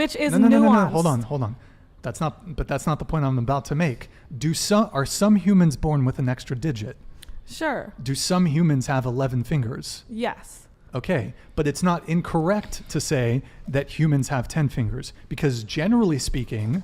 which is nuanced. No. Hold on. That's not the point I'm about to make. Are some humans born with an extra digit? Sure. Do some humans have 11 fingers? Yes. Okay, but it's not incorrect to say that humans have 10 fingers, because generally speaking,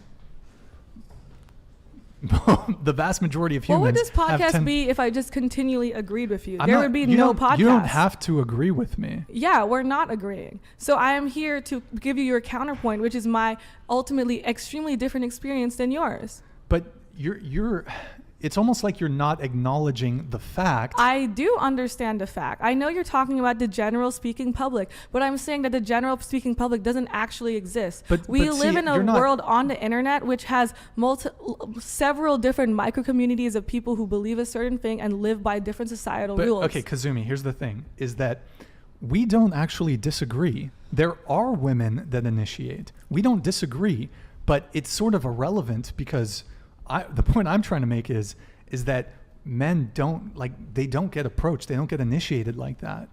the vast majority of humans. What would this podcast be if I just continually agreed with you? There would be no podcast. You don't have to agree with me. Yeah, we're not agreeing. So I am here to give you your counterpoint, which is my ultimately extremely different experience than yours. But you're it's almost like you're not acknowledging the fact. I do understand the fact. I know you're talking about the general speaking public, but I'm saying that the general speaking public doesn't actually exist. We live in a world on the internet which has several different micro communities of people who believe a certain thing and live by different societal rules. Okay, Kazumi, here's the thing, is that we don't actually disagree. There are women that initiate. We don't disagree, but it's sort of irrelevant because the point I'm trying to make is that men don't get approached. They don't get initiated like that.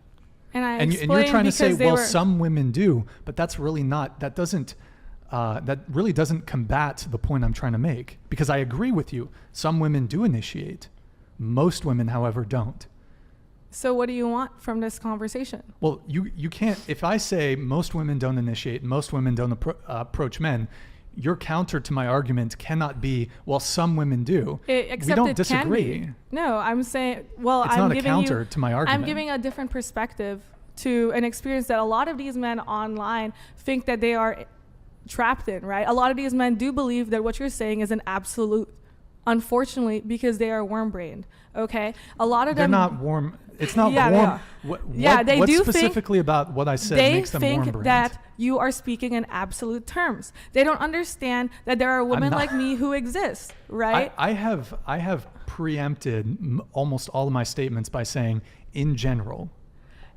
And you're trying to say, well, some women do, but that's really not, that really doesn't combat the point I'm trying to make, because I agree with you. Some women do initiate. Most women, however, don't. So what do you want from this conversation? Well, you can't, if I say most women don't initiate, most women don't approach men, your counter to my argument cannot be, well, some women do. We don't disagree. No, I'm saying, well, it's not a counter to my argument. I'm giving a different perspective to an experience that a lot of these men online think that they are trapped in, right? A lot of these men do believe that what you're saying is an absolute, unfortunately, because they are worm-brained, okay? A lot of them... They're not warm. It's not warm. What specifically about what I said makes them worm-brained? They think that you are speaking in absolute terms. They don't understand that there are women like me who exist, right? I have preempted almost all of my statements by saying in general.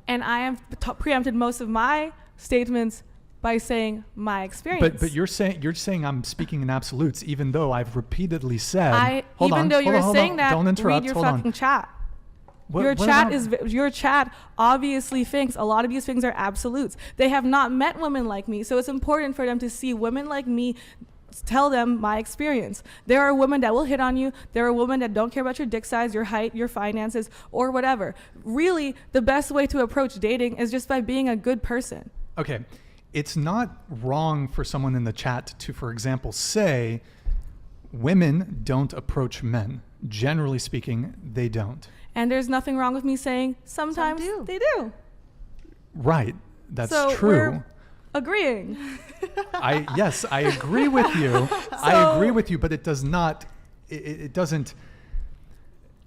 And I have preempted most of my statements by saying my experience. But you're saying I'm speaking in absolutes, even though I've repeatedly said. Don't interrupt. Read your fucking chat. Your chat obviously thinks a lot of these things are absolutes. They have not met women like me, so it's important for them to see women like me tell them my experience. There are women that will hit on you. There are women that don't care about your dick size, your height, your finances, or whatever. Really, the best way to approach dating is just by being a good person. Okay. It's not wrong for someone in the chat to, for example, say women don't approach men. Generally speaking, they don't. And there's nothing wrong with me saying sometimes they do. Right. That's so true. We're agreeing. Yes, I agree with you. I agree with you, but it does not, it doesn't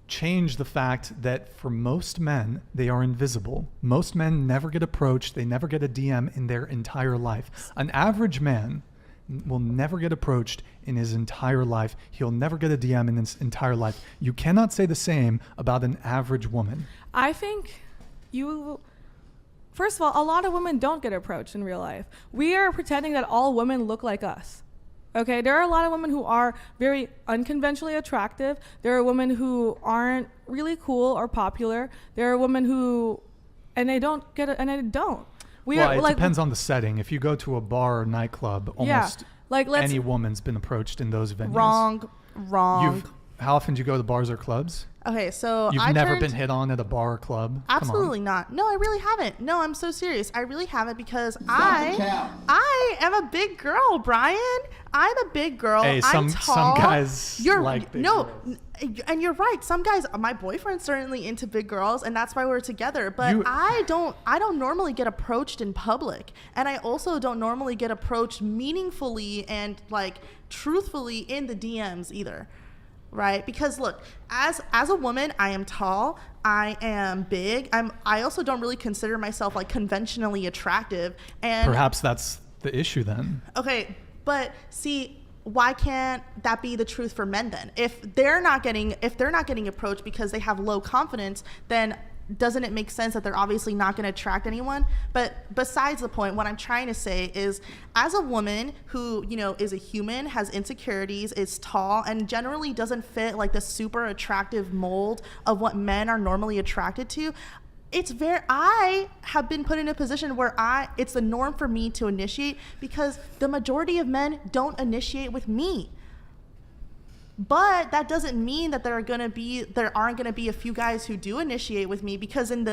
change the fact that for most men, they are invisible. Most men never get approached. They never get a DM in their entire life. An average man will never get approached in his entire life. He'll never get a DM in his entire life. You cannot say the same about an average woman. I think first of all, a lot of women don't get approached in real life. We are pretending that all women look like us. Okay, there are a lot of women who are very unconventionally attractive. There are women who aren't really cool or popular. There are women and they don't. It depends on the setting. If you go to a bar or nightclub, almost any woman's been approached in those venues. Wrong. How often do you go to bars or clubs? Okay, so You've never been hit on at a bar or club? Absolutely not. No, I really haven't. No, I'm so serious. I really haven't because I am a big girl, Brian. I'm a big girl. Hey, I'm tall. Some guys like big girls. And you're right. Some guys, my boyfriend's certainly into big girls, and that's why we're together. But I don't normally get approached in public, and I also don't normally get approached meaningfully and truthfully in the DMs either. Right? Because look, as a woman, I am tall, I am big. I also don't really consider myself conventionally attractive. And perhaps that's the issue then. Okay, but see, why can't that be the truth for men then? If they're not getting approached because they have low confidence, then doesn't it make sense that they're obviously not going to attract anyone? But besides the point, what I'm trying to say is, as a woman who, is a human, has insecurities, is tall, and generally doesn't fit the super attractive mold of what men are normally attracted to, I have been put in a position where it's the norm for me to initiate because the majority of men don't initiate with me. But that doesn't mean that there aren't going to be a few guys who do initiate with me, because in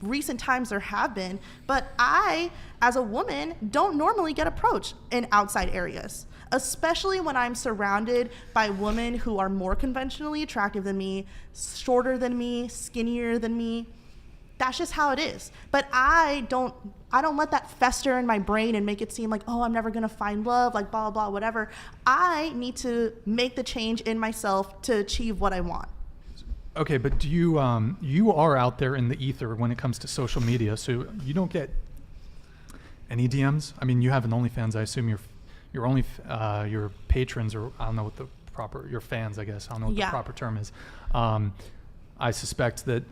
recent times there have been. But I, as a woman, don't normally get approached in outside areas, especially when I'm surrounded by women who are more conventionally attractive than me, shorter than me, skinnier than me. That's just how it is. But I don't let that fester in my brain and make it seem like, oh, I'm never going to find love, like blah, blah, blah, whatever. I need to make the change in myself to achieve what I want. Okay, but do you are out there in the ether when it comes to social media, so you don't get any DMs? I mean, you have an OnlyFans. I assume your patrons, or I don't know what your fans, I guess. I don't know what the proper term is. I suspect that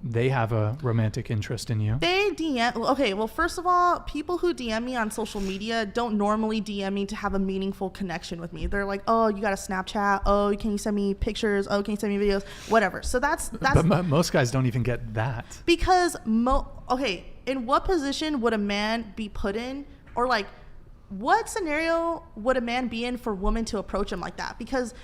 they have a romantic interest in you. They DM. Okay, well, first of all, people who DM me on social media don't normally DM me to have a meaningful connection with me. They're like, oh, you got a Snapchat? Oh, can you send me pictures? Oh, can you send me videos? Whatever. So that's. But most guys don't even get that. Because okay, in what position would a man be put in, or like, what scenario would a man be in for a woman to approach him like that? Because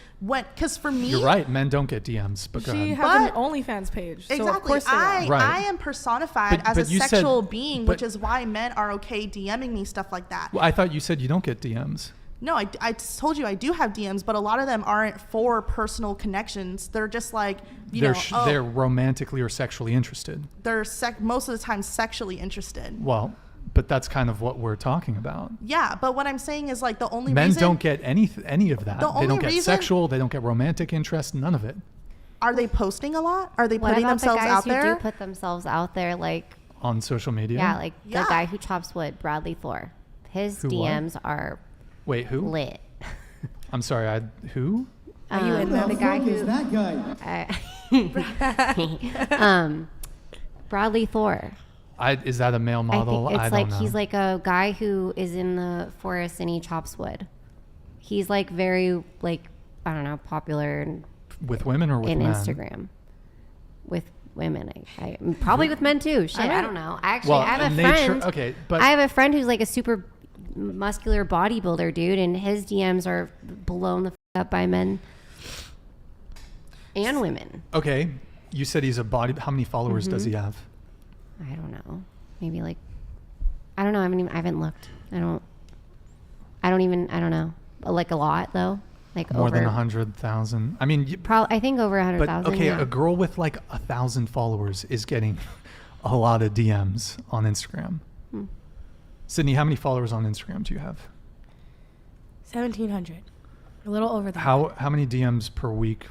for me, you're right. Men don't get DMs, but go ahead. She has an OnlyFans page, so exactly. Of course they are. I am personified as a sexual being, which is why men are okay DMing me stuff like that. Well, I thought you said you don't get DMs. No, I told you I do have DMs, but a lot of them aren't for personal connections. They're just like, they're romantically or sexually interested. They're most of the time sexually interested. Well, but that's kind of what we're talking about. Yeah, but what I'm saying is, like, the only men reason... don't get any of that. They don't get sexual. They don't get romantic interest. None of it. Are they posting a lot? Are they putting themselves out there? What about the guys who do put themselves out there, like... On social media? Yeah, like the guy who chops wood, Bradley Thor. His DMs are... Wait, who? Lit. I'm sorry, who? Are you in the guy who's... that guy? Bradley Thor. Is that a male model? I don't know. He's like a guy who is in the forest and he chops wood. He's like very, like, I don't know, popular with women or with men? Instagram. With women, I probably with men too. Shit, I don't know. I have a friend. Okay, but I have a friend who's like a super muscular bodybuilder dude, and his DMs are blown the up by men and women. Okay, you said he's a how many followers does he have? I don't know. Maybe like, I don't know. I haven't looked. I don't know. Like a lot though. Like more than 100,000. I mean, I think over 100,000. But okay, a girl with like 1,000 followers is getting a lot of DMs on Instagram. Sydney, how many followers on Instagram do you have? 1,700. A little over that. How many DMs per week